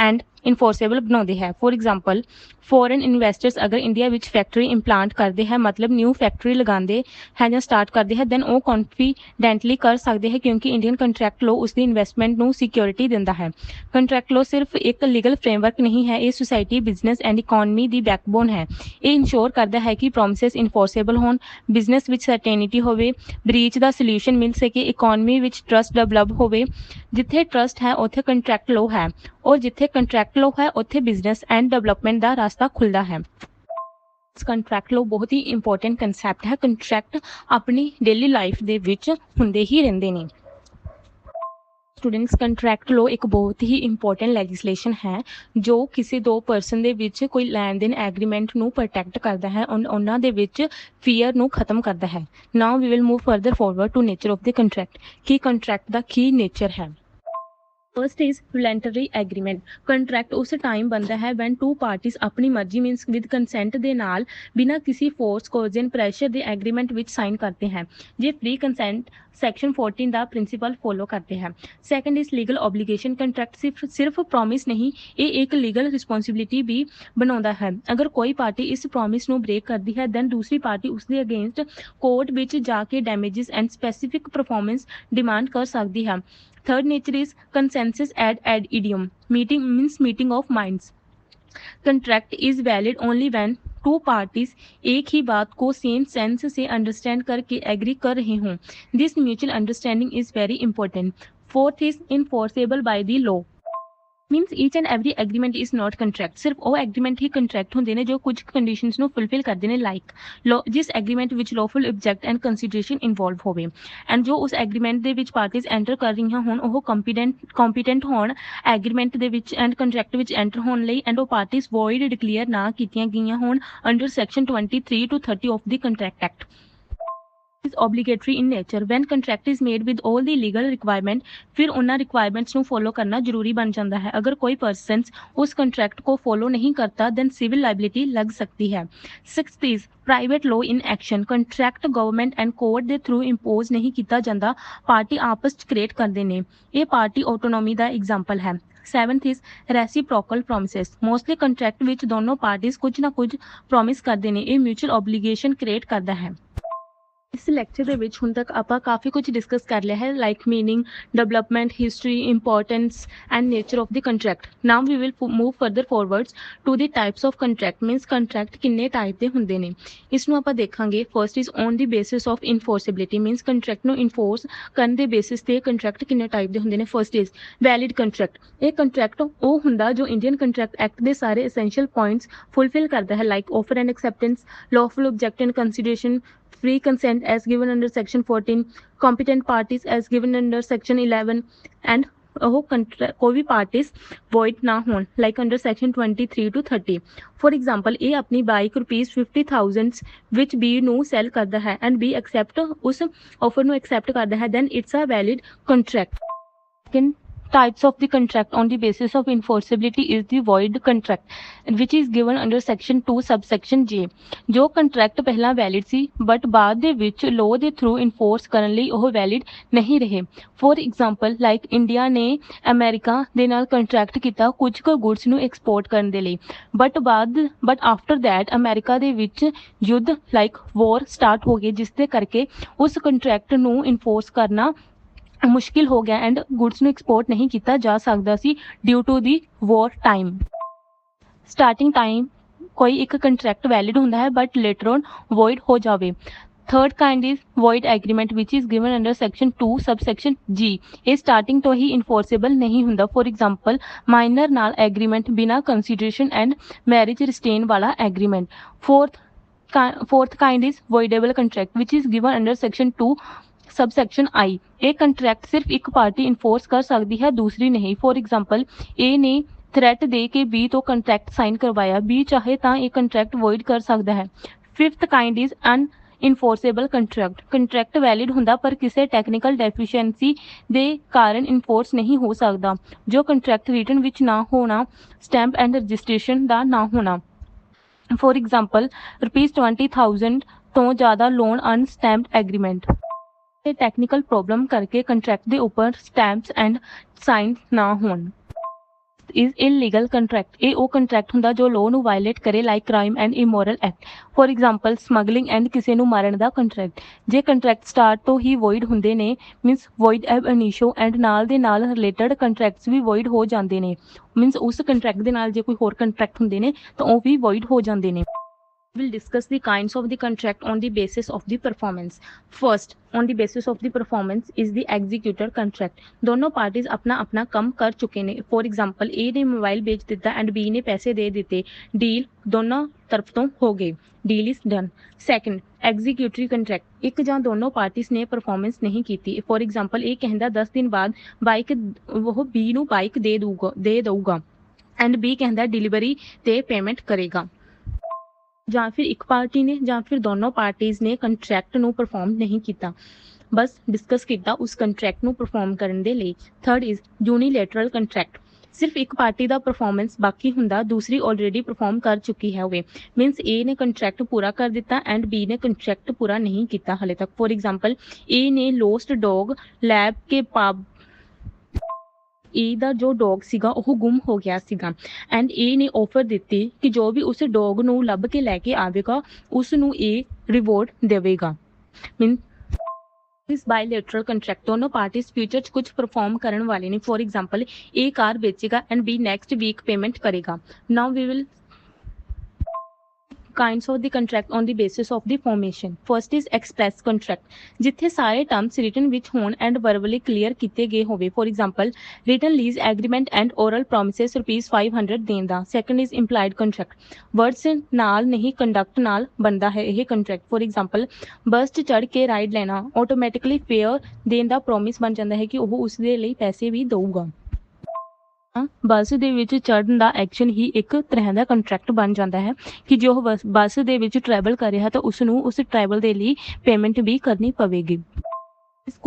and enforceable ਬਣਾਉਂਦੇ ਹੈ. For example, ਫੋਰਨ ਇਨਵੈਸਟਰਸ ਅਗਰ ਇੰਡੀਆ ਵਿੱਚ ਫੈਕਟਰੀ ਇੰਪਲਾਂਟ ਕਰਦੇ ਹੈ, ਮਤਲਬ ਨਿਊ ਫੈਕਟਰੀ ਲਗਾਉਂਦੇ ਹੈ ਜਾਂ ਸਟਾਰਟ ਕਰਦੇ ਹੈ, ਦੈਨ ਉਹ ਕੌਨਫੀਡੈਂਟਲੀ ਕਰ ਸਕਦੇ ਹੈ ਕਿਉਂਕਿ ਇੰਡੀਅਨ ਕੰਟਰੈਕਟ ਲੋ ਉਸਦੀ ਇਨਵੈਸਟਮੈਂਟ ਨੂੰ ਸਿਕਿਉਰਿਟੀ ਦਿੰਦਾ ਹੈ. ਕੰਟਰੈਕਟ ਲੋ ਸਿਰਫ ਇੱਕ ਲੀਗਲ ਫਰੇਮਵਰਕ ਨਹੀਂ ਹੈ, ਇਹ society, business and economy the backbone ਹੈ. ਇਹ ਇਨਸ਼ੋਰ ਕਰਦਾ ਹੈ ਕਿ ਪ੍ਰੋਮਿਸਸ ਇਨਫੋਰਸੇਬਲ ਹੋਣ, ਬਿਜ਼ਨਸ ਵਿੱਚ ਸਰਟੇਨਿਟੀ ਹੋਵੇ, ਬਰੀਚ ਦਾ ਸੋਲਿਊਸ਼ਨ ਮਿਲ ਸਕੇ, ਇਕੋਨਮੀ ਵਿੱਚ ਟਰਸਟ ਡਿਵੈਲਪ ਹੋਵੇ. ਜਿੱਥੇ ਟਰਸਟ ਹੈ ਉੱਥੇ ਕੰਟਰੈਕਟ ਲੋ ਹੈ, ਔਰ ਜਿੱਥੇ ਕੰਟਰੈਕਟ ਲੋ ਹੈ ਉੱਥੇ ਬਿਜ਼ਨਸ ਐਂਡ ਡਿਵੈਲਪਮੈਂਟ ਦਾ ਰਾਸਤਾ ਖੁੱਲ੍ਹਦਾ ਹੈ. ਕੰਟਰੈਕਟ ਲੋ ਬਹੁਤ ਹੀ ਇੰਪੋਰਟੈਂਟ ਕੰਸੈਪਟ ਹੈ. ਕੰਟਰੈਕਟ ਆਪਣੀ ਡੇਲੀ ਲਾਈਫ ਦੇ ਵਿੱਚ ਹੁੰਦੇ ਹੀ ਰਹਿੰਦੇ ਨੇ. ਸਟੂਡੈਂਟਸ, ਕੰਟਰੈਕਟ ਲੋ ਇੱਕ ਬਹੁਤ ਹੀ ਇੰਪੋਰਟੈਂਟ ਲੈਜਿਸਲੇਸ਼ਨ ਹੈ ਜੋ ਕਿਸੇ ਦੋ ਪਰਸਨ ਦੇ ਵਿੱਚ ਕੋਈ ਲੈਣ ਦੇਣ ਐਗਰੀਮੈਂਟ ਨੂੰ ਪ੍ਰੋਟੈਕਟ ਕਰਦਾ ਹੈ, ਉਹਨਾਂ ਦੇ ਵਿੱਚ ਫੀਅਰ ਨੂੰ ਖਤਮ ਕਰਦਾ ਹੈ. Now we will move further forward to nature of the contract, ਕਿ ਕੰਟਰੈਕਟ ਦਾ ਕੀ ਨੇਚਰ ਹੈ. First is voluntary agreement. Contract ਉਸ ਟਾਈਮ ਬਣਦਾ ਹੈ when two parties ਆਪਣੀ ਮਰਜ਼ੀ ਮੀਨਸ with consent ਦੇ ਨਾਲ ਬਿਨਾਂ ਕਿਸੇ force, coercion, pressure ਦੇ agreement ਵਿੱਚ ਸਾਈਨ ਕਰਦੇ ਹੈ, ਜੇ free consent ਸੈਕਸ਼ਨ 14 ਦਾ ਪ੍ਰਿੰਸੀਪਲ ਫੋਲੋ ਕਰਦੇ ਹੈ. Second is legal obligation. Contract ਸਿਰਫ ਪ੍ਰੋਮਿਸ ਨਹੀਂ, ਇਹ ਇੱਕ ਲੀਗਲ ਰਿਸਪੌਂਸਿਬਿਲਿਟੀ ਵੀ ਬਣਾਉਂਦਾ ਹੈ. ਅਗਰ ਕੋਈ ਪਾਰਟੀ ਇਸ ਪ੍ਰੋਮਿਸ ਨੂੰ ਬ੍ਰੇਕ ਕਰਦੀ ਹੈ ਦੈਨ ਦੂਸਰੀ ਪਾਰਟੀ ਉਸਦੇ ਅਗੇਂਸਟ ਕੋਰਟ ਵਿੱਚ ਜਾ ਕੇ ਡੈਮੇਜਸ ਐਂਡ ਸਪੈਸੀਫਿਕ ਪਰਫਾਰਮੈਂਸ ਡਿਮਾਂਡ ਕਰ ਸਕਦੀ ਹੈ. Third nature is consensus ad idiom. Meeting means meeting of minds. Contract is valid only when two parties एक ही बात को सेम सेंस से अंडरस्टैंड करके एग्री कर रहे हों. This mutual understanding is very important. Fourth is enforceable by the law. Means each and every agreement is not contract. ਸਿਰਫ ਉਹ ਐਗਰੀਮੈਂਟ ਹੀ ਕੰਟਰੈਕਟ ਹੁੰਦੇ ਨੇ ਜੋ ਕੁਝ ਕੰਡੀਸ਼ਨਸ ਨੂੰ ਫੁਲਫਿਲ ਕਰਦੇ ਨੇ, ਲਾਈਕ ਜਿਸ ਐਗਰੀਮੈਂਟ ਵਿੱਚ ਲੌਫੁਲ ਆਬਜੈਕਟ ਐਂਡ ਕੰਸੀਡਰੇਸ਼ਨ ਇਨਵੋਲਵ ਹੋਵੇ ਐਂਡ ਜੋ ਉਸ ਐਗਰੀਮੈਂਟ ਦੇ ਵਿੱਚ ਪਾਰਟੀਜ਼ ਐਂਟਰ ਕਰ ਰਹੀਆਂ ਹੋਣ ਉਹ ਕੰਪੀਟੈਂਟ ਹੋਣ ਐਗਰੀਮੈਂਟ ਦੇ ਵਿੱਚ ਐਂਡ ਕੰਟਰੈਕਟ ਵਿੱਚ ਐਂਟਰ ਹੋਣ ਲਈ, ਐਂਡ ਉਹ ਪਾਰਟੀਜ਼ ਵੋਇਡ ਡਿਕਲੇਅਰ ਨਾ ਕੀਤੀਆਂ ਗਈਆਂ ਹੋਣ under section 23 to 30 of the contract act. is obligatory in nature. When contract is made with all the legal requirement, फिर उन्ना requirements ਨੂੰ follow करना जरूरी बन जाता है. अगर कोई person उस contract को follow नहीं करता then civil liability लग सकती है. Sixth is private law in action. Contract government and court ਦੇ through impose नहीं ਕੀਤਾ ਜਾਂਦਾ, ਪਾਰਟੀ ਆਪਸ ਚ create ਕਰਦੇ ਨੇ. ਇਹ ਪਾਰਟੀ autonomy ਦਾ example ਹੈ. Seventh is reciprocal promises. Mostly contract ਵਿੱਚ ਦੋਨੋਂ parties ਕੁਝ ਨਾ ਕੁਝ promise ਕਰਦੇ ਨੇ. ਇਹ mutual obligation create ਕਰਦਾ ਹੈ. ਇਸ ਲੈਕਚਰ ਦੇ ਵਿੱਚ ਹੁਣ ਤੱਕ ਆਪਾਂ ਕਾਫੀ ਕੁਝ ਡਿਸਕਸ ਕਰ ਲਿਆ ਹੈ, like meaning, development, history, importance and nature of the contract. Now we will move further forwards to the types of contract. Means contract ਕਿੰਨੇ ਟਾਈਪ ਦੇ ਹੁੰਦੇ ਨੇ, ਇਸ ਨੂੰ ਆਪਾਂ ਦੇਖਾਂਗੇ. First is on the basis of enforceability. Means contract ਨੂੰ enforce ਕਰਨ ਦੇ ਬੇਸਿਸ ਤੇ ਕੰਟਰੈਕਟ ਕਿੰਨੇ ਟਾਈਪ ਦੇ ਹੁੰਦੇ ਨੇ. First is valid contract. ਇਹ ਕੰਟਰੈਕਟ ਉਹ ਹੁੰਦਾ ਜੋ ਇੰਡੀਅਨ ਕੰਟਰੈਕਟ ਐਕਟ ਦੇ ਸਾਰੇ ਐਸੈਂਸ਼ੀਅਲ ਪੁਆਇੰਟਸ ਫੁਲਫਿਲ ਕਰਦਾ ਹੈ, like offer and acceptance, lawful object and consideration, free consent as given under section 14, competent parties as given under section 11, and ਉਹ ਕੋਈ ਵੀ ਪਾਰਟੀਜ਼ void ਨਾ ਹੋਣ like under section 23 to 30. For example ਇਹ ਆਪਣੀ bike ₹50,000 ਵਿੱਚ B ਨੂੰ sell ਕਰਦਾ ਹੈ ਐਂਡ ਬੀ ਐਕਸੈਪਟ ਉਸ ਆਫਰ ਨੂੰ ਐਕਸੈਪਟ ਕਰਦਾ ਹੈ, then it's a valid contract. Types of the contract on the basis of enforceability is the void contract, which is given under section 2 subsection J. ਜੋ contract ਪਹਿਲਾਂ valid C but ਬਾਅਦ ਦੇ ਵਿੱਚ law ਦੇ through enforce ਕਰਨ ਲਈ ਉਹ valid ਨਹੀਂ ਰਹੇ. ਫੋਰ ਐਗਜ਼ਾਮਪਲ ਲਾਈਕ ਇੰਡੀਆ ਨੇ ਅਮਰੀਕਾ ਦੇ ਨਾਲ ਕੰਟਰੈਕਟ ਕੀਤਾ ਕੁਝ ਕੁ ਗੁੱਡਸ ਨੂੰ ਐਕਸਪੋਰਟ ਕਰਨ ਦੇ ਲਈ, ਬਟ ਆਫਟਰ ਦੈਟ ਅਮਰੀਕਾ ਦੇ ਵਿੱਚ ਯੁੱਧ ਲਾਈਕ ਵੋਰ ਸਟਾਰਟ ਹੋ ਗਏ, ਜਿਸ ਦੇ ਕਰਕੇ ਉਸ ਕੰਟਰੈਕਟ ਨੂੰ ਇਨਫੋਰਸ ਕਰਨਾ ਮੁਸ਼ਕਿਲ ਹੋ ਗਿਆ ਐਂਡ ਗੁੱਡਸ ਨੂੰ ਐਕਸਪੋਰਟ ਨਹੀਂ ਕੀਤਾ ਜਾ ਸਕਦਾ ਸੀ due to the war time. Starting time ਕੋਈ ਇੱਕ ਕੰਟਰੈਕਟ ਵੈਲਿਡ ਹੁੰਦਾ ਹੈ ਬਟ ਲੇਟਰ ਔਨ ਵੋਇਡ ਹੋ ਜਾਵੇ. Third kind is void agreement which is given under section 2 subsection G. ਇਹ ਸਟਾਰਟਿੰਗ ਤੋਂ ਹੀ ਇਨਫੋਰਸੇਬਲ ਨਹੀਂ ਹੁੰਦਾ. ਫੋਰ ਐਗਜ਼ਾਮਪਲ ਮਾਈਨਰ ਨਾਲ ਐਗਰੀਮੈਂਟ ਬਿਨਾਂ ਕੰਸੀਡਰੇਸ਼ਨ ਐਂਡ ਮੈਰਿਜ ਰਿਸਟੇਨ ਵਾਲਾ agreement. fourth kind is voidable contract which is given under section 2 subsection आई. ਇਹ contract ਸਿਰਫ ਇੱਕ ਪਾਰਟੀ ਇਨਫੋਰਸ ਕਰ ਸਕਦੀ ਹੈ, ਦੂਸਰੀ ਨਹੀਂ. ਫੋਰ ਐਗਜ਼ਾਮਪਲ ਏ ਨੇ ਥ੍ਰੈਟ ਦੇ ਕੇ ਬੀ ਤੋਂ ਕੰਟਰੈਕਟ ਸਾਈਨ ਕਰਵਾਇਆ, ਬੀ ਚਾਹੇ ਤਾਂ ਇਹ ਕੰਟਰੈਕਟ ਵੋਇਡ ਕਰ ਸਕਦਾ ਹੈ. Fifth kind is unenforceable contract valid ਹੁੰਦਾ ਪਰ ਕਿਸੇ ਟੈਕਨੀਕਲ ਡੈਫੀਸ਼ੀਐਂਸੀ ਦੇ ਕਾਰਨ ਇਨਫੋਰਸ ਨਹੀਂ ਹੋ ਸਕਦਾ। ਜੋ ਕੰਟਰੈਕਟ ਰਿਟਨ ਵਿੱਚ ਨਾ ਹੋਣਾ, ਸਟੈਂਪ ਐਂਡ ਰਜਿਸਟ੍ਰੇਸ਼ਨ ਦਾ ਨਾ ਹੋਣਾ। ਫॉर एग्जाम्पल ₹20,000 ਤੋਂ ਜ਼ਿਆਦਾ ਲੋਨ ਅਨਸਟੈਂਪਡ ਐਗਰੀਮੈਂਟ ਤੇ ਟੈਕਨੀਕਲ ਪ੍ਰੋਬਲਮ ਕਰਕੇ ਕੰਟਰੈਕਟ ਦੇ ਉੱਪਰ ਸਟੈਂਪਸ ਐਂਡ ਸਾਈਨ ਨਾ ਹੋਣ। ਇਜ਼ ਇਲੀਗਲ ਕੰਟਰੈਕਟ, ਇਹ ਉਹ ਕੰਟਰੈਕਟ ਹੁੰਦਾ ਜੋ ਲੋਅ ਨੂੰ ਵਾਇਲੇਟ ਕਰੇ, like crime and immoral act. For example smuggling and ਕਿਸੇ ਨੂੰ ਮਾਰਨ ਦਾ ਕੰਟਰੈਕਟ। ਜੇ ਕੰਟਰੈਕਟ ਸਟਾਰਟ ਤੋਂ ਹੀ ਵੋਇਡ ਹੁੰਦੇ ਨੇ, ਮੀਨਸ ਵੋਇਡ ਐਬ ਇਨੀਸ਼ੋ, ਐਂਡ ਨਾਲ ਦੇ ਨਾਲ ਰਿਲੇਟਡ ਕੰਟਰੈਕਟਸ ਵੀ ਵੋਇਡ ਹੋ ਜਾਂਦੇ ਨੇ, ਮੀਨਸ ਉਸ ਕੰਟਰੈਕਟ ਦੇ ਨਾਲ ਜੇ ਕੋਈ ਹੋਰ ਕੰਟਰੈਕਟ ਹੁੰਦੇ ਨੇ ਤਾਂ ਉਹ ਵੀ ਵੋਇਡ ਹੋ ਜਾਂਦੇ ਨੇ। We'll discuss the kinds of the contract on the basis of the performance. First, on the basis of the performance is the executor contract. दोनों parties अपना अपना काम कर चुके ने। For example, A ने मोबाइल बेच दिता and B ने पैसे दे दिते। डील दोनों तरफ तो हो गई। Deal is done. Second, executory contract, एक ਜਾਂ ਦੋਨੋਂ ਪਾਰਟੀਆਂ ਨੇ ਪਰਫਾਰਮੈਂਸ ਨਹੀਂ ਕੀਤੀ। ਫॉर एग्जाम्पल, A ਕਹਿੰਦਾ 10 ਦਿਨ ਬਾਅਦ ਬਾਈਕ ਉਹ B ਨੂੰ ਬਾਈਕ ਦੇ ਦਊਗਾ ਐਂਡ B ਕਹਿੰਦਾ ਡਿਲੀਵਰੀ ਤੇ ਪੇਮੈਂਟ ਕਰੇਗਾ। ਜਾਂ ਫਿਰ ਇੱਕ ਪਾਰਟੀ ਨੇ ਜਾਂ ਫਿਰ ਦੋਨੋਂ ਪਾਰਟੀਆਂ ਨੇ ਕੰਟਰੈਕਟ ਨੂੰ ਪਰਫਾਰਮ ਨਹੀਂ ਕੀਤਾ, ਬਸ ਡਿਸਕਸ ਕੀਤਾ ਉਸ ਕੰਟਰੈਕਟ ਨੂੰ ਪਰਫਾਰਮ ਕਰਨ ਦੇ ਲਈ। ਥਰਡ ਇਜ਼ ਯੂਨੀਲੈਟਰਲ ਕੰਟਰੈਕਟ, ਸਿਰਫ ਇੱਕ ਪਾਰਟੀ ਦਾ ਪਰਫਾਰਮੈਂਸ ਬਾਕੀ ਹੁੰਦਾ, ਦੂਸਰੀ ਆਲਰੇਡੀ ਪਰਫਾਰਮ ਕਰ ਚੁੱਕੀ ਹੈ ਹੋਵੇ। ਮੀਨਸ ਏ ਨੇ ਕੰਟਰੈਕਟ ਪੂਰਾ ਕਰ ਦਿੱਤਾ ਐਂਡ ਬੀ ਨੇ ਕੰਟਰੈਕਟ ਪੂਰਾ ਨਹੀਂ ਕੀਤਾ ਹਾਲੇ ਤੱਕ। ਫॉर एग्जाम्पल, ਏ ਨੇ ਲੋਸਟ ਡੌਗ ਲੈਬ ਕੇ ਪਾਬ, ਏ ਦਾ ਜੋ ਡੌਗ ਸੀਗਾ ਉਹ ਗੁੰਮ ਹੋ ਗਿਆ ਸੀਗਾ ਐਂਡ ਏ ਨੇ ਆਫਰ ਦਿੱਤੀ ਕਿ ਜੋ ਵੀ ਉਸ ਡੌਗ ਨੂੰ ਲੱਭ ਕੇ ਲੈ ਕੇ ਆਵੇਗਾ ਉਸ ਨੂੰ ਏ ਰਿਵਾਰਡ ਦੇਵੇਗਾ। ਮੀਨ ਇਸ ਬਾਇਲੇਟਰਲ ਕੰਟਰੈਕਟ ਦੋਨੋਂ ਪਾਰਟੀਆਂ ਫਿਊਚਰ 'ਚ ਕੁਝ ਪਰਫਾਰਮ ਕਰਨ ਵਾਲੇ ਨੇ। ਫॉर एग्जाम्पल, ਏ ਕਾਰ ਵੇਚੇਗਾ and B next week payment ਕਰੇਗਾ। Now we will kinds of the contract on the basis of the formation. First is express contract, ਜਿੱਥੇ ਸਾਰੇ ਟਰਮਸ ਰਿਟਨ ਵਿੱਚ ਹੋਣ ਐਂਡ ਵਰਬਲੀ ਕਲੀਅਰ ਕੀਤੇ ਗਏ ਹੋਵੇ। For example, written lease agreement and oral promises ₹500 ਦੇਣ ਦਾ। Second is implied contract, words ਨਾਲ ਨਹੀਂ ਕੰਡਕਟ ਨਾਲ ਬਣਦਾ ਹੈ ਇਹ ਕੰਟਰੈਕਟ। ਫॉर एग्जाम्पल, ਬੱਸ 'ਚ ਚੜ੍ਹ ਕੇ ਰਾਈਡ ਲੈਣਾ ਆਟੋਮੈਟਿਕਲੀ ਫੇਅਰ ਦੇਣ ਦਾ ਪ੍ਰੋਮਿਸ ਬਣ ਜਾਂਦਾ ਹੈ ਕਿ ਉਹ ਉਸ ਦੇ ਲਈ ਪੈਸੇ ਵੀ ਦਊਗਾ। ਬੱਸ ਦੇ ਵਿੱਚ ਚੜ੍ਹਨ ਦਾ ਐਕਸ਼ਨ ਹੀ ਇੱਕ ਤਰ੍ਹਾਂ ਦਾ ਕੰਟਰੈਕਟ ਬਣ ਜਾਂਦਾ ਹੈ ਕਿ ਜੋ ਬੱਸ ਦੇ ਵਿੱਚ ਟਰੈਵਲ ਕਰ ਰਿਹਾ ਤਾਂ ਉਸ ਨੂੰ ਉਸ ਟਰੈਵਲ ਦੇ ਲਈ ਪੇਮੈਂਟ ਵੀ ਕਰਨੀ ਪਵੇਗੀ।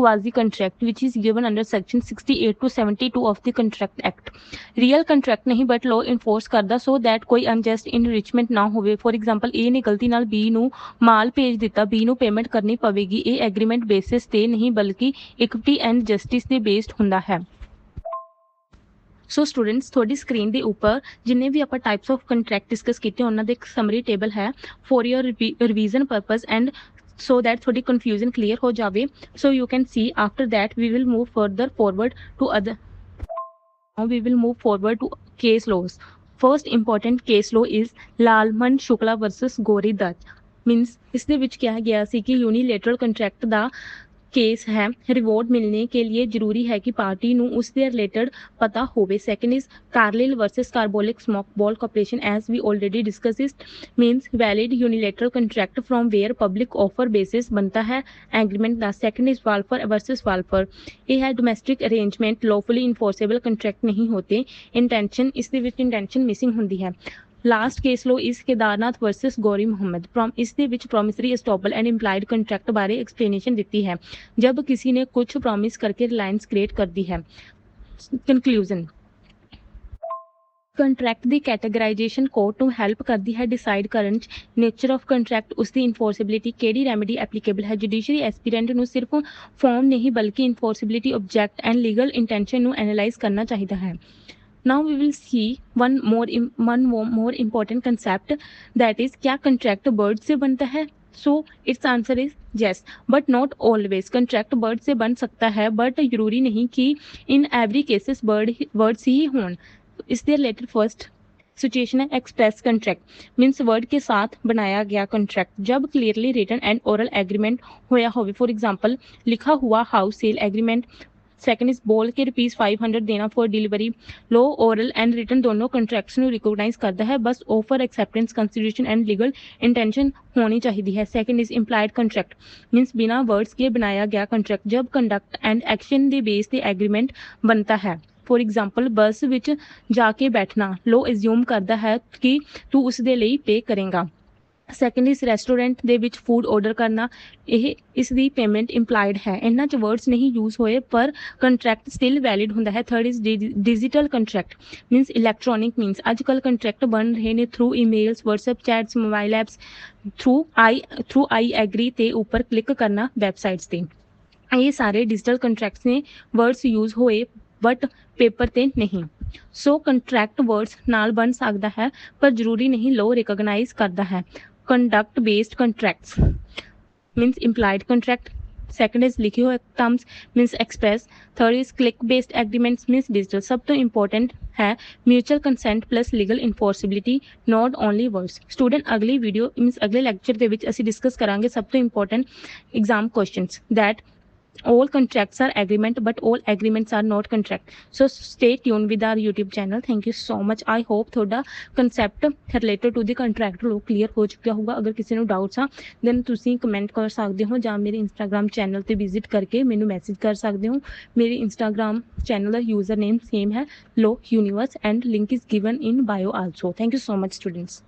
quasi contract which is given under section 68 to 72 of the contract act, real contract ਨਹੀਂ ਬਟ law enforce ਕਰਦਾ so that ਕੋਈ unjust enrichment ਨਾ ਹੋਵੇ। for example, A ਨੇ ਗਲਤੀ ਨਾਲ B ਨੂੰ ਮਾਲ ਭੇਜ ਦਿੱਤਾ, B ਨੂੰ ਪੇਮੈਂਟ ਕਰਨੀ ਪਵੇਗੀ। ਇਹ ਐਗਰੀਮੈਂਟ ਬੇਸਿਸ ਤੇ ਨਹੀਂ ਬਲਕਿ ਇਕੁਇਟੀ ਐਂਡ ਜਸਟਿਸ ਤੇ ਬੇਸਡ ਹੁੰਦਾ ਹੈ। ਸੋ ਸਟੂਡੈਂਟਸ, ਤੁਹਾਡੀ ਸਕਰੀਨ ਦੇ ਉੱਪਰ ਜਿੰਨੇ ਵੀ ਆਪਾਂ ਟਾਈਪਸ ਆਫ ਕੰਟਰੈਕਟ ਡਿਸਕਸ ਕੀਤੇ ਉਹਨਾਂ ਦਾ ਇੱਕ ਸਮਰੀ ਟੇਬਲ ਹੈ for your revision purpose and so that ਤੁਹਾਡੀ confusion clear ਹੋ ਜਾਵੇ। so you can see after that we will move further forward to other, now we will move forward to case laws. first important case law is Lalman Shukla versus Gauri Dutt. Means ਇਸ ਦੇ ਵਿੱਚ ਕਿਹਾ ਗਿਆ ਸੀ ਕਿ ਯੂਨੀਲੇਟਰਲ ਕੰਟਰੈਕਟ ਦਾ केस है, reward मिलने के लिए जरूरी है कि पार्टी ਨੂੰ ਉਸ ਦੇ ਰਿਲੇਟਡ ਪਤਾ ਹੋਵੇ। Second is Carlill versus Carbolic Smoke Ball corporation, as we already discussed it, means valid unilateral contract from where public offer basis बनता है एग्रीमेंट ਦਾ। Second is Balfour versus Balfour, ਇਹ ਹੈ domestic arrangement lawfully enforceable contract नहीं होते, intention ਇਸ ਦੇ ਵਿੱਚ इंटेंशन मिसिंग ਹੁੰਦੀ ਹੈ। ਲਾਸਟ ਕੇਸ ਲੋ ਇਸ ਕੇਦਾਰਨਾਥ ਵਰਸਸ ਗੌਰੀ ਮੁਹੰਮਦ, ਇਸ ਦੇ ਵਿੱਚ ਪ੍ਰੋਮਿਸਰੀ ਅਸਟੋਪਲ ਐਂਡ ਇੰਪਲਾਈਡ ਕੰਟਰੈਕਟ ਬਾਰੇ ਐਕਸਪਲੇਨੇਸ਼ਨ ਦਿੱਤੀ ਹੈ ਜਬ ਕਿਸੇ ਨੇ ਕੁਝ ਪ੍ਰੋਮਿਸ ਕਰਕੇ ਰਿਲਾਇੰਸ ਕ੍ਰੀਏਟ ਕਰਦੀ ਹੈ। ਕੰਕਲੂਜਨ, ਕੰਟਰੈਕਟ ਦੀ ਕੈਟਾਗਰਾਈਜੇਸ਼ਨ ਕੋਰਟ ਨੂੰ ਹੈਲਪ ਕਰਦੀ ਹੈ ਡਿਸਾਈਡ ਕਰਨ 'ਚ ਨੇਚਰ ਆਫ ਕੰਟਰੈਕਟ, ਉਸ ਦੀ ਇਨਫੋਰਸਿਬਿਲਿਟੀ, ਕਿਹੜੀ ਰੈਮੇਡੀ ਐਪਲੀਕੇਬਲ ਹੈ। ਜੁਡੀਸ਼ਰੀ ਐਸਪੀਰੈਂਟ ਨੂੰ ਸਿਰਫ ਫਾਰਮ ਨਹੀਂ ਬਲਕਿ ਇਨਫੋਰਸਿਬਿਲਿਟੀ, ਆਬਜੈਕਟ ਐਂਡ ਲੀਗਲ ਇੰਟੈਂਸ਼ਨ ਨੂੰ ਐਨਾਲਾਈਜ਼ ਕਰਨਾ ਚਾਹੀਦਾ ਹੈ। Now we will see one more important concept, that is क्या contract bird से बनता है। So its answer is yes, but not always. Contract bird से बन सकता है but जरूरी नहीं कि in every cases birds ही हों। इससे related first सिचुएशन है एक्सप्रेस कंट्रैक्ट, मीन्स वर्ड के साथ बनाया गया कंट्रैक्ट जब clearly written and oral agreement होया होवे। फॉर एग्जाम्पल, लिखा हुआ house sale agreement. Second is ਬੋਲ ਕੇ ₹500 ਦੇਣਾ for delivery. Law oral and written ਦੋਨੋਂ ਕੰਟਰੈਕਟਸ ਨੂੰ ਰਿਕੋਗਨਾਈਜ਼ ਕਰਦਾ ਹੈ, ਬਸ offer acceptance consideration and legal intention ਹੋਣੀ ਚਾਹੀਦੀ ਹੈ। Second is implied contract, means बिना वर्ड्स के बनाया गया कंट्रैक्ट जब कंडक्ट एंड एक्शन के बेस ते एग्रीमेंट बनता है। फॉर एग्जाम्पल, बस विच जाके बैठना, लो एज्यूम करता है कि तू उस दे लई पे करेगा। ਸੈਕੰਡ ਇਸ ਰੈਸਟੋਰੈਂਟ ਦੇ ਵਿੱਚ ਫੂਡ ਆਰਡਰ ਕਰਨਾ, ਇਹ ਇਸ ਦੀ ਪੇਮੈਂਟ ਇੰਪਲਾਈਡ ਹੈ। ਇਹਨਾਂ 'ਚ ਵਰਡਸ ਨਹੀਂ ਯੂਜ਼ ਹੋਏ ਪਰ ਕੰਟਰੈਕਟ ਸਟਿਲ ਵੈਲਿਡ ਹੁੰਦਾ ਹੈ। Third is digital contract means electronic means ਅੱਜ ਕੱਲ੍ਹ ਕੰਟਰੈਕਟ ਬਣ ਰਹੇ ਨੇ through emails, WhatsApp chats, mobile apps, through I agree ਤੇ ਉੱਪਰ ਕਲਿੱਕ ਕਰਨਾ ਵੈਬਸਾਈਟਸ ਤੇ। ਇਹ ਸਾਰੇ ਡਿਜੀਟਲ ਕੰਟਰੈਕਟਸ ਨੇ, ਵਰਡਸ ਯੂਜ਼ ਹੋਏ ਬਟ ਪੇਪਰ ਤੇ ਨਹੀਂ। ਸੋ ਕੰਟਰੈਕਟ ਵਰਡਸ ਨਾਲ ਬਣ ਸਕਦਾ ਹੈ ਪਰ ਜ਼ਰੂਰੀ ਨਹੀਂ ਲੋ ਰਿਕੋਗਨਾਈਜ਼ ਕਰਦਾ ਹੈ। conduct based contracts means implied contract. Second is लिखे हुए terms means express. Third is click based agreements means digital. सब तो important है mutual consent plus legal enforceability, not only words. Student अगली video means अगले lecture ਦੇ ਵਿੱਚ ਅਸੀਂ discuss ਕਰਾਂਗੇ ਸਭ ਤੋਂ important exam questions that all contracts are agreement but all agreements are not contract. So stay tuned with our YouTube channel. Thank you so much. I hope ਤੁਹਾਡਾ concept related to the contract law clear ਹੋ ਚੁੱਕਿਆ ਹੋਊਗਾ। ਅਗਰ ਕਿਸੇ ਨੂੰ doubts ਆ then ਤੁਸੀਂ comment ਕਰ ਸਕਦੇ ਹੋ ਜਾਂ ਮੇਰੇ ਇੰਸਟਾਗ੍ਰਾਮ ਚੈਨਲ ਤੇ ਵਿਜ਼ਿਟ ਕਰਕੇ ਮੈਨੂੰ ਮੈਸੇਜ ਕਰ ਸਕਦੇ ਹੋ। ਮੇਰੇ ਇੰਸਟਾਗ੍ਰਾਮ ਚੈਨਲ ਦਾ ਯੂਜ਼ਰ ਨੇਮ ਸੇਮ ਹੈ law universe and link is given in bio also. Thank you so much students.